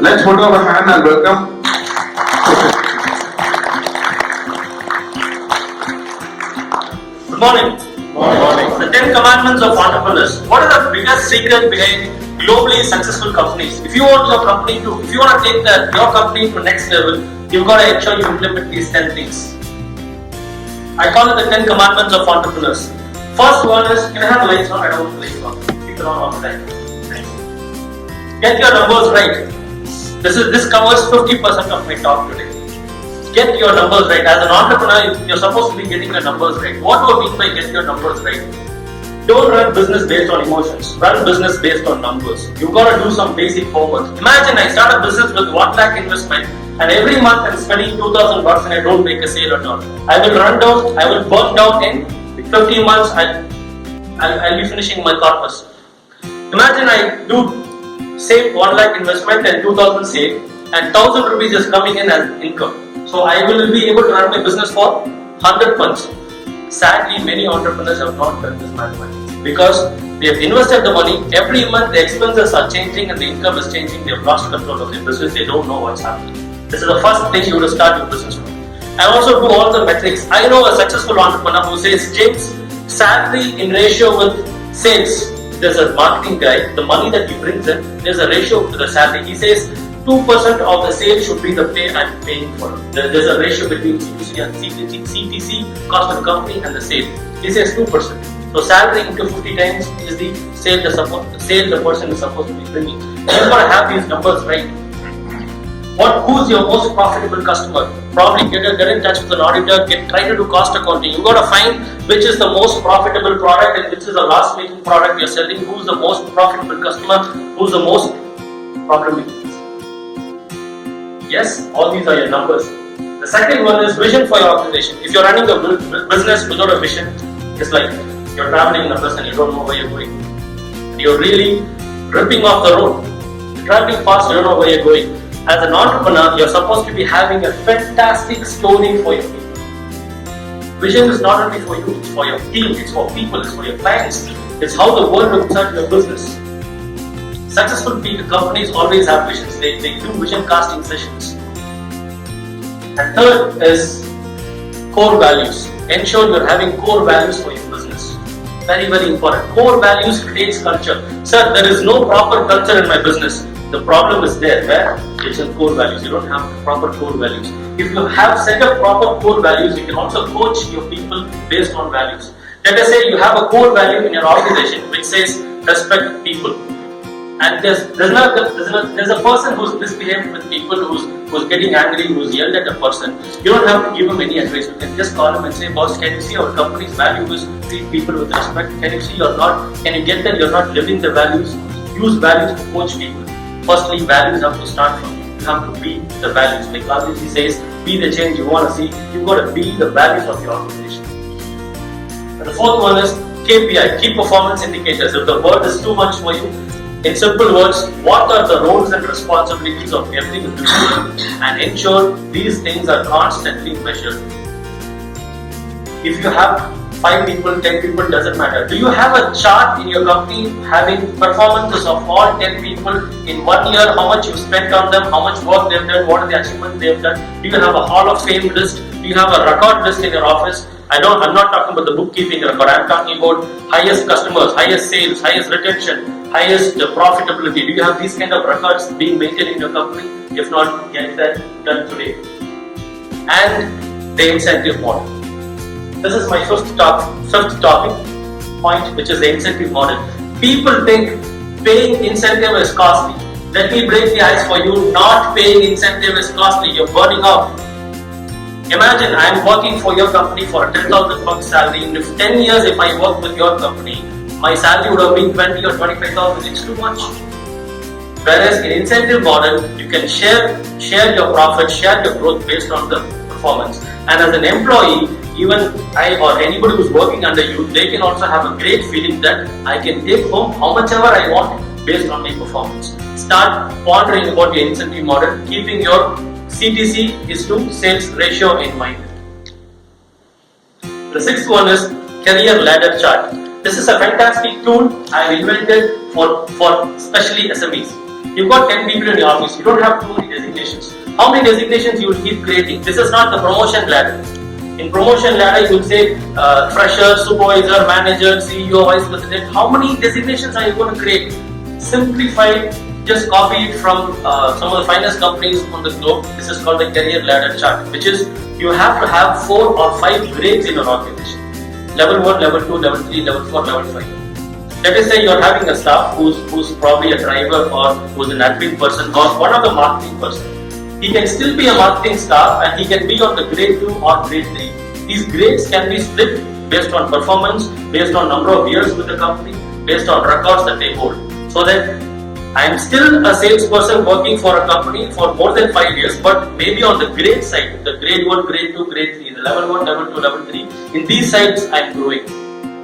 Let's put up a hand and welcome. Good morning. The 10 commandments of entrepreneurs. What is the biggest secret behind globally successful companies? If you want to take your company to next level, you've got to ensure you implement these 10 things. I call it the 10 commandments of entrepreneurs. First one is, can I have the lights on? I don't want the lights on. Keep it on all the time. Get your numbers right. This covers 50% of my talk today. Get your numbers right. As an entrepreneur, you're supposed to be getting your numbers right. What do I mean by get your numbers right? Don't run business based on emotions. Run business based on numbers. You've got to do some basic homework. Imagine I start a business with 1 lakh investment and every month I'm spending 2,000 bucks and I don't make a sale at all. I will burn down in 15 months. I'll be finishing my corpus. Imagine I do save 1 lakh investment and 2,000 sale and 1,000 rupees is coming in as income. So I will be able to run my business for 100 months. Sadly, many entrepreneurs have not done this mathematics because they have invested the money. Every month the expenses are changing and the income is changing. They have lost control of their business. They don't know what's happening. This is the first thing you will start your business with. I also do all the metrics. I know a successful entrepreneur who says, James, salary in ratio with sales. There's a marketing guy, the money that he brings in, there's a ratio to the salary. He says 2% of the sale should be the pay I'm paying for. There's a ratio between CTC and CTC, cost of the company, and the sale. He says 2%. So salary into 50 times is the sale the person is supposed to be bringing. You've got to have these numbers right. Who's your most profitable customer? Probably get in touch with an auditor, try to do cost accounting. You've got to find which is the most profitable product and which is the last making product you're selling. Who's the most profitable customer? Who's the most profitable? Yes, all these are your numbers. The second one is vision for your organization. If you're running a business without a vision, it's like you're traveling in a bus and you don't know where you're going. And you're really ripping off the road. You're traveling fast, you don't know where you're going. As an entrepreneur, you're supposed to be having a fantastic story for your people. Vision is not only for you, it's for your team, it's for people, it's for your clients. It's how the world looks at your business. Successful companies always have visions. They do vision casting sessions. And third is core values. Ensure you're having core values for your business. Very, very important. Core values creates culture. Sir, there is no proper culture in my business. The problem is there. Where? It's in core values. You don't have proper core values. If you have set up proper core values, you can also coach your people based on values. Let us say you have a core value in your organization which says respect people. And there's a person who's misbehaved with people, who's getting angry, who's yelled at a person. You don't have to give him any advice. You can just call him and say, boss, can you see our company's value is treat people with respect? Can you see can you get that you're not living the values? Use values to coach people. Firstly, values have to start from you. You have to be the values. Like Gandhi says, be the change you want to see. You've got to be the values of your organization. And the fourth one is KPI, key performance indicators. If the word is too much for you, in simple words, what are the roles and responsibilities of every individual and ensure these things are constantly measured. If you have 5 people, 10 people, doesn't matter. Do you have a chart in your company having performances of all 10 people in 1 year, how much you spent on them, how much work they've done, what are the achievements they've done? Do you have a Hall of Fame list? Do you have a record list in your office? I'm not talking about the bookkeeping record. I'm talking about highest customers, highest sales, highest retention, highest profitability. Do you have these kind of records being maintained in your company? If not, get that done today. And the incentive model. This is my fifth topic point, which is the incentive model. People think paying incentive is costly. Let me break the ice for you. Not paying incentive is costly. You're burning out. Imagine I'm working for your company for a 10,000 bucks salary. In 10 years, if I work with your company, my salary would have been 20 or 25,000. It's too much. Whereas in incentive model, you can share your profit, share your growth based on the performance. And as an employee, even I or anybody who's working under you, they can also have a great feeling that I can take home how much ever I want based on my performance. Start pondering about your incentive model, keeping your CTC is to sales ratio in mind. The sixth one is career ladder chart. This is a fantastic tool I have invented for especially SMEs. You've got 10 people in your office. You don't have too many designations. How many designations you will keep creating? This is not the promotion ladder. In promotion ladder, you will say fresher, supervisor, manager, CEO, vice president. How many designations are you going to create? Simplify. Just copy it from some of the finest companies on the globe. This is called the career ladder chart, which is you have to have 4 or 5 grades in your organization. Level 1, level 2, level 3, level 4, level 5. Let us say you're having a staff who's probably a driver or who's an admin person or one of the marketing person. He can still be a marketing staff and he can be on the grade 2 or grade 3. These grades can be split based on performance, based on number of years with the company, based on records that they hold. So that I am still a salesperson working for a company for more than 5 years, but maybe on the grade side, the grade 1, grade 2, grade 3, the level 1, level 2, level 3, in these sides I am growing.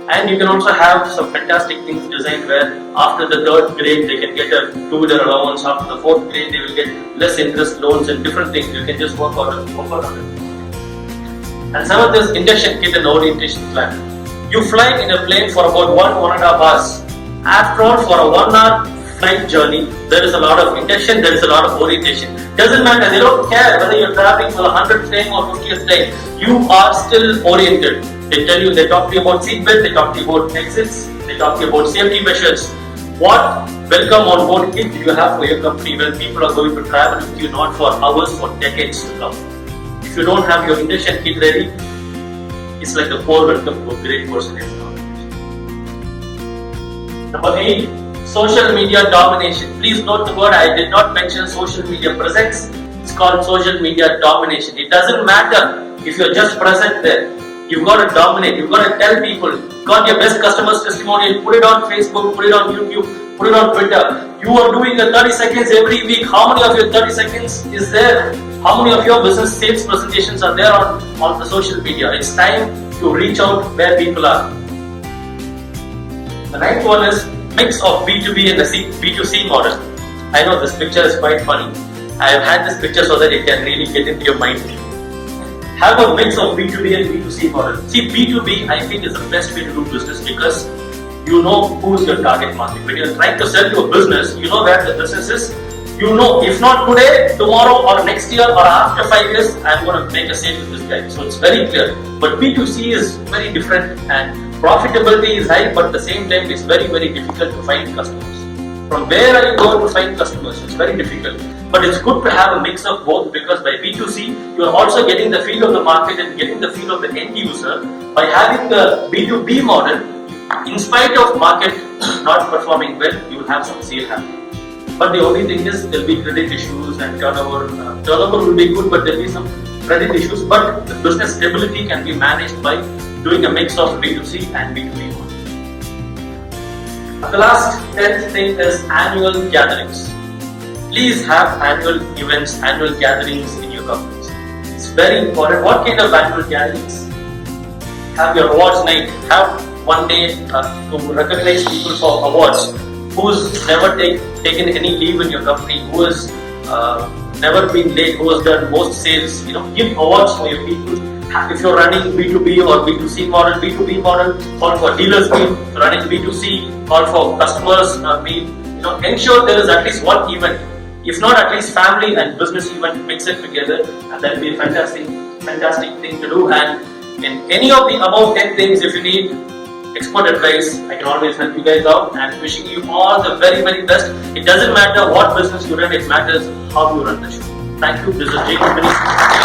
And you can also have some fantastic things designed where after the 3rd grade they can get a 2-wheeler allowance, after the 4th grade they will get less interest loans and different things. You can just work on it. And 7th is induction kit and orientation plan. You fly in a plane for about 1.5 hours. After all, for a 1 hour flight journey, there is a lot of induction, there is a lot of orientation. Doesn't matter, they don't care whether you're traveling for the 100th time or 50th time. You are still oriented. They tell you, they talk to you about seatbelt, they talk to you about exits, they talk to you about safety measures. What welcome on board kit do you have for your company when people are going to travel with you not for hours, for decades to come? If you don't have your induction kit ready, it's like a poor welcome to a great person in the organization. Number 8, social media domination. Please note the word, I did not mention social media presence. It's called social media domination. It doesn't matter if you're just present there. You've got to dominate. You've got to tell people. Got your best customers testimonial. Put it on Facebook. Put it on YouTube. Put it on Twitter. You are doing the 30 seconds every week. How many of your 30 seconds is there? How many of your business sales presentations are there on the social media? It's time to reach out where people are. The 9th one is mix of B2B and the B2C model. I know this picture is quite funny. I have had this picture so that it can really get into your mind. Have a mix of B2B and B2C model. See, B2B I think is the best way to do business because you know who is your target market. When you're trying to sell to a business, you know where the business is. You know, if not today, tomorrow or next year or after 5 years, I'm going to make a sale with this guy. So it's very clear. But B2C is very different and profitability is high, but at the same time it's very, very difficult to find customers. From where are you going to find customers? It's very difficult. But it's good to have a mix of both because by B2C, you are also getting the feel of the market and getting the feel of the end user. By having the B2B model, in spite of market not performing well, you will have some sale happening. But the only thing is there will be credit issues and turnover. Turnover will be good, but there will be some credit issues. But the business stability can be managed by doing a mix of B2C and B2B model. The last 10th thing is annual gatherings. Please have annual events, annual gatherings in your companies. It's very important. What kind of annual gatherings? Have your awards night. Have one day to recognize people for awards. Who's never taken any leave in your company? Who has never been late? Who has done most sales? Give awards for your people. If you're running B2B or B2C model, B2B model, call for dealers meet. If you're running B2C, call for customers meet. Ensure there is at least one event. If not, at least family and business event, mix it together, and that will be a fantastic thing to do. And in any of the above 10 things, if you need expert advice, I can always help you guys out. And wishing you all the very, very best. It doesn't matter what business you run, it matters how you run the show. Thank you. This is Jacob Ministry.